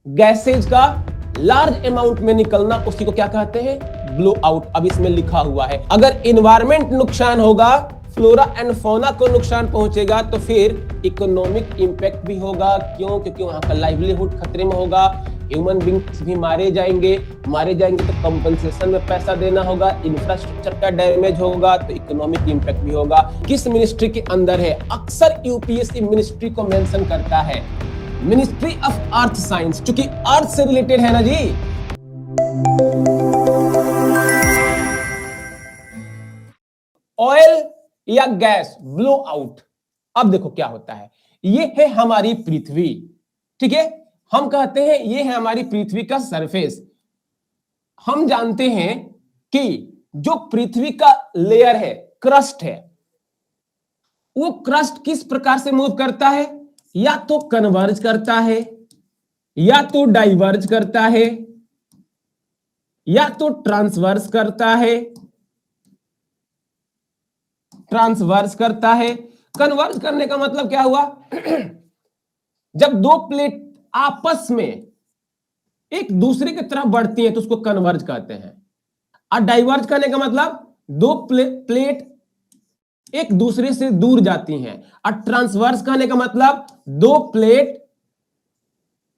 Gases का large amount में निकलना, उसी को क्या कहते हैं? Blow out. अब इसमें लिखा हुआ है अगर इन्वायरमेंट नुकसान होगा, फ्लोरा एंड फौना को नुकसान पहुंचेगा, तो फिर इकोनॉमिक इंपैक्ट भी होगा। क्यों? क्योंकि वहां का लाइवलीहुड खतरे में होगा, ह्यूमन बींग्स भी मारे जाएंगे तो कंपनसेशन में पैसा देना होगा, इंफ्रास्ट्रक्चर का डैमेज होगा, तो इकोनॉमिक इंपैक्ट भी होगा। किस मिनिस्ट्री के अंदर है? अक्सर यूपीएससी मिनिस्ट्री को मेंशन करता है, मिनिस्ट्री ऑफ अर्थ साइंस, क्योंकि अर्थ से रिलेटेड है ना जी। ऑयल या गैस ब्लो आउट। अब देखो क्या होता है, ये है हमारी पृथ्वी, ठीक है, हम कहते हैं ये है हमारी पृथ्वी का सरफेस। हम जानते हैं कि जो पृथ्वी का लेयर है, क्रस्ट है, वो क्रस्ट किस प्रकार से मूव करता है? या तो कन्वर्ज करता है, या तो डाइवर्ज करता है, या तो ट्रांसवर्स करता है। ट्रांसवर्स करता है। कन्वर्ज करने का मतलब क्या हुआ? जब दो प्लेट आपस में एक दूसरे की तरफ बढ़ती हैं तो उसको कन्वर्ज कहते हैं। और डाइवर्ज करने का मतलब दो प्लेट एक दूसरे से दूर जाती हैं। और ट्रांसवर्स करने का मतलब दो प्लेट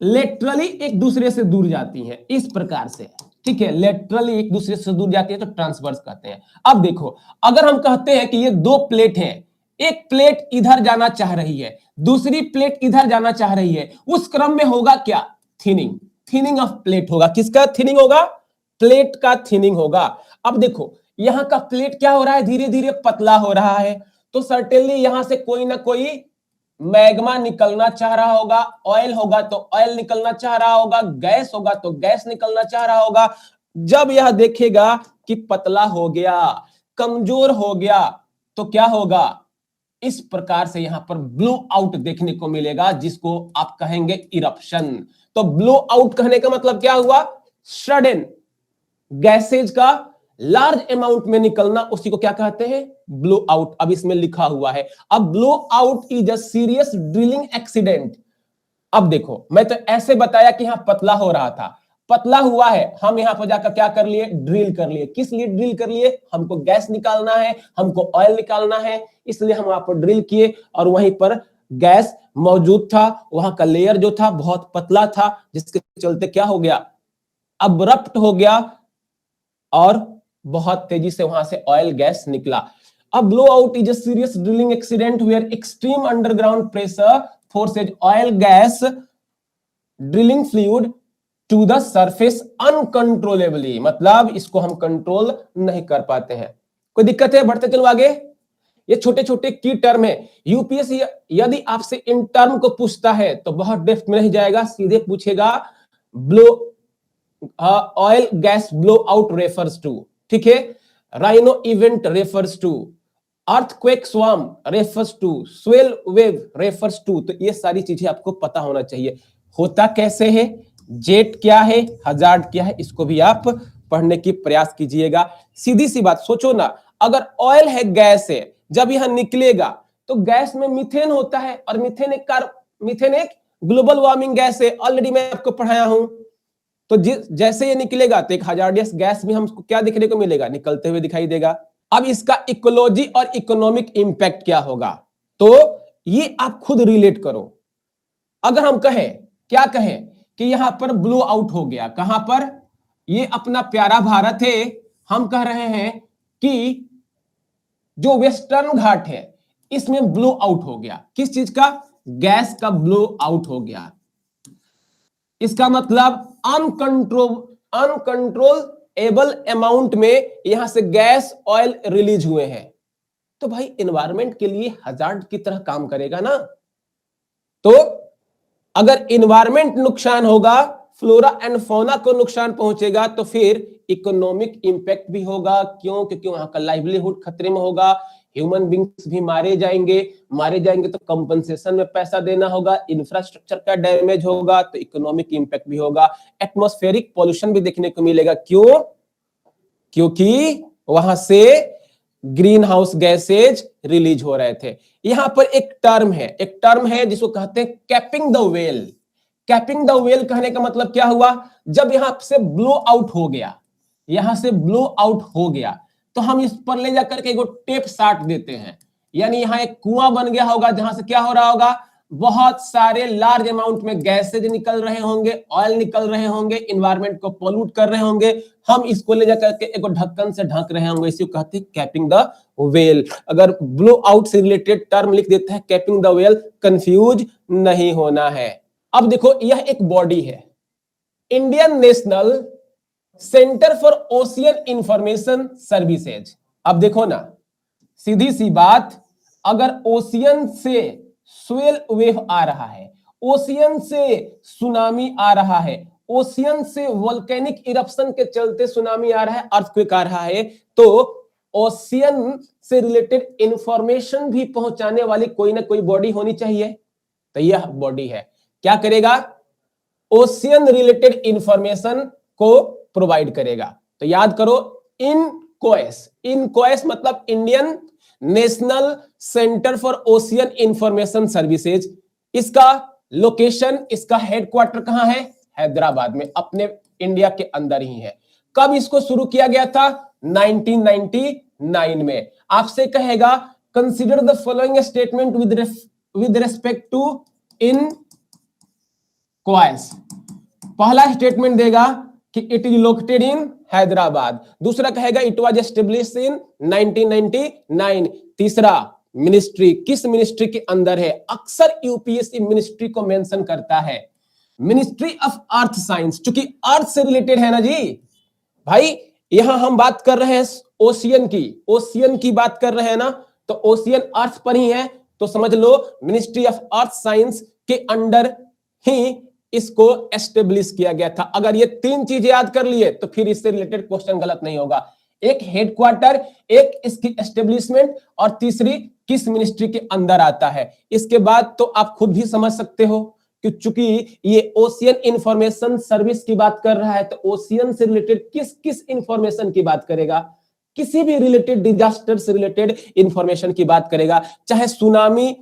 लेटरली एक दूसरे से दूर जाती हैं, इस प्रकार से, ठीक है, लेटरली एक दूसरे से दूर जाती है तो ट्रांसवर्स कहते हैं। अब देखो, अगर हम कहते हैं कि ये दो प्लेट हैं, एक प्लेट इधर जाना चाह रही है, दूसरी प्लेट इधर जाना चाह रही है, उस क्रम में होगा क्या? थिनिंग। थिनिंग ऑफ प्लेट होगा। किसका थिनिंग होगा? प्लेट का थिनिंग होगा। अब देखो, यहां का प्लेट क्या हो रहा है? धीरे धीरे पतला हो रहा है, तो सर्टेनली यहां से कोई ना कोई मैग्मा निकलना चाह रहा होगा, ऑयल होगा तो ऑयल निकलना चाह रहा होगा, गैस होगा तो गैस निकलना चाह रहा होगा। जब यह देखेगा कि पतला हो गया, कमजोर हो गया, तो क्या होगा? इस प्रकार से यहां पर ब्लो आउट देखने को मिलेगा, जिसको आप कहेंगे इरप्शन। तो ब्लो आउट कहने का मतलब क्या हुआ? सडन गैसेज का लार्ज अमाउंट में निकलना, उसी को क्या कहते हैं? Blow out. अब इसमें लिखा हुआ है, अब blow out is a serious drilling accident. अब देखो, मैं तो ऐसे बताया कि यहां पतला हो रहा था, पतला हुआ है, हम यहां पर जाकर क्या कर लिए? ड्रिल कर लिए। किस लिए ड्रिल कर लिए? हमको गैस निकालना है, हमको ऑयल निकालना है, इसलिए हम वहां पर ड्रिल किए, और वहीं पर गैस मौजूद था। वहां का लेयर जो था बहुत पतला था, जिसके चलते क्या हो गया? अब्रप्ट हो गया, और बहुत तेजी से वहां से ऑयल गैस निकला। अब blow out is a serious drilling accident where extreme underground pressure forces oil gas drilling fluid to the surface uncontrollably. मतलब इसको हम कंट्रोल नहीं कर पाते हैं। कोई दिक्कत है? बढ़ते चलो आगे। ये छोटे छोटे की टर्म है। यूपीएससी यदि आपसे इन टर्म को पूछता है तो बहुत डेप्थ में नहीं जाएगा, सीधे पूछेगा blow oil gas blow out refers to, ठीक है, rhino event refers to, earthquake swarm refers to, swell wave refers to. तो ये सारी चीजें आपको पता होना चाहिए। होता कैसे है, जेट क्या है, हजार्ड क्या है, इसको भी आप पढ़ने की प्रयास कीजिएगा। सीधी सी बात सोचो ना, अगर ऑयल है, गैस है, जब यह निकलेगा तो गैस में मीथेन होता है, और मीथेन एक ग्लोबल वार्मिंग गैस है, ऑलरेडी मैं आपको पढ़ाया हूं। तो जैसे ये निकलेगा तो एक हजार्डियस गैस भी हमको क्या देखने को मिलेगा? निकलते हुए दिखाई देगा। अब इसका इकोलॉजी और इकोनॉमिक इंपैक्ट क्या होगा, तो ये आप खुद रिलेट करो। अगर हम कहें, क्या कहें कि यहां पर ब्लो आउट हो गया, कहां पर? ये अपना प्यारा भारत है। हम कह रहे हैं कि जो वेस्टर्न घाट है, इसमें ब्लो आउट हो गया। किस चीज का? गैस का ब्लो आउट हो गया। इसका मतलब अनकंट्रोलेबल अमाउंट में यहां से गैस ऑयल रिलीज हुए हैं। तो भाई एनवायरमेंट के लिए हजार्ड की तरह काम करेगा ना। तो अगर एनवायरमेंट नुकसान होगा, फ्लोरा एंड फौना को नुकसान पहुंचेगा, तो फिर इकोनॉमिक इंपैक्ट भी होगा। क्यों? क्योंकि वहां का लाइवलीहुड खतरे में होगा, ह्यूमन बींग्स भी मारे जाएंगे तो कंपनसेशन में पैसा देना होगा, इंफ्रास्ट्रक्चर का डैमेज होगा, तो इकोनॉमिक इंपैक्ट भी होगा। एटमॉस्फेरिक पॉल्यूशन भी देखने को मिलेगा। क्यों? क्योंकि वहां से ग्रीन हाउस गैसेज रिलीज हो रहे थे। यहां पर एक टर्म है जिसको कहते हैं capping the well. Capping the well कहने का मतलब क्या हुआ, जब यहां से ब्लो आउट हो गया, यहां से ब्लो आउट हो गया तो हम इस पर ले जाकर के एक टेप साट देते हैं, यानी यहां एक कुआं बन गया होगा जहां से क्या हो रहा होगा, बहुत सारे लार्ज अमाउंट में गैसेज निकल रहे होंगे, ऑयल निकल रहे होंगे, इन्वायरमेंट को पोल्यूट कर रहे होंगे, हम इसको ले जाकर के एक ढक्कन से ढक रहे होंगे, इसी को कहते हैं कैपिंग द वेल। अगर ब्लो आउट से रिलेटेड टर्म लिख देते हैं कैपिंग द वेल, कंफ्यूज नहीं होना है। अब देखो यह एक बॉडी है, Indian national centre for ocean information services. अब देखो ना, सीधी सी बात, अगर ओशियन से स्वेल वेव आ रहा है, ओशियन से सुनामी आ रहा है, ओशियन से वोल्केनिक इरप्शन के चलते सुनामी आ रहा है, अर्थक्वेक आ रहा है, तो ओशियन से रिलेटेड इंफॉर्मेशन भी पहुंचाने वाली कोई ना कोई बॉडी होनी चाहिए। तो यह बॉडी है, क्या करेगा, ओशियन रिलेटेड इंफॉर्मेशन को प्रोवाइड करेगा। तो याद करो, इनकोएस, इनकोएस मतलब Indian national centre for ocean information services. इसका लोकेशन, इसका हेडक्वार्टर कहां है, हैदराबाद में, अपने इंडिया के अंदर ही है। कब इसको शुरू किया गया था, 1999 में। आपसे कहेगा consider the following statement with respect to in क्वाइस। पहला स्टेटमेंट देगा कि it is located in Hyderabad, दूसरा कहेगा इट वाज एस्टेब्लिश्ड इन 1999, तीसरा मिनिस्ट्री, किस मिनिस्ट्री के अंदर है, अक्सर यूपीएससी मिनिस्ट्री को मेंशन करता है, मिनिस्ट्री ऑफ अर्थ साइंस, क्योंकि अर्थ से रिलेटेड है ना जी भाई। यहां हम बात कर रहे हैं ओशियन की, ओशियन की बात कर रहे हैं ना, तो ओशियन अर्थ पर ही है, तो समझ लो मिनिस्ट्री ऑफ अर्थ साइंस के अंडर ही इसको एस्टेब्लिश किया गया था। अगर ये तीन चीजें याद कर लिए तो फिर इससे रिलेटेड क्वेश्चन गलत नहीं होगा, एक हेडक्वार्टर, एक इसकी एस्टेब्लिशमेंट, और तीसरी किस मिनिस्ट्री के अंदर आता है। इसके बाद तो आप खुद भी समझ सकते हो कि चूंकि ये ओशियन इंफॉर्मेशन सर्विस की बात कर रहा है, तो ओशियन से रिलेटेड किस किस इंफॉर्मेशन की बात करेगा, किसी भी रिलेटेड डिजास्टर से रिलेटेड इंफॉर्मेशन की बात करेगा, चाहे सुनामी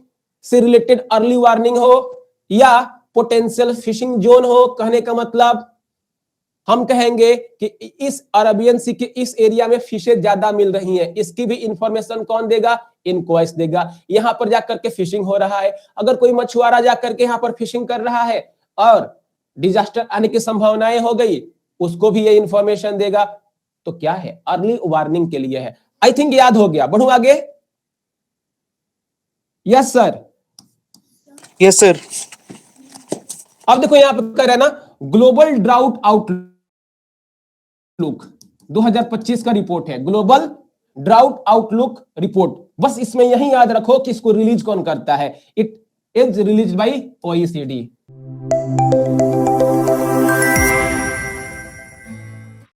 से रिलेटेड अर्ली वार्निंग हो या पोटेंशियल फिशिंग जोन हो। कहने का मतलब हम कहेंगे कि इस अरबियन सी के इस एरिया में फिशेज ज्यादा मिल रही हैं, इसकी भी इंफॉर्मेशन कौन देगा, इनक्वाइस देगा। यहां पर जाकर के फिशिंग हो रहा है, अगर कोई मछुआरा जाकर के यहां पर फिशिंग कर रहा है और डिजास्टर आने की संभावनाएं हो गई, उसको भी ये इंफॉर्मेशन देगा। तो क्या है, अर्ली वार्निंग के लिए है। आई थिंक याद हो गया, बढ़ू आगे। Yes sir, yes sir. अब देखो यहां पर कह रहे हैं ना, ग्लोबल ड्राउट आउटलुक 2025 का रिपोर्ट है, ग्लोबल ड्राउट आउटलुक रिपोर्ट। बस इसमें यही याद रखो कि इसको रिलीज कौन करता है, it is release by OECD।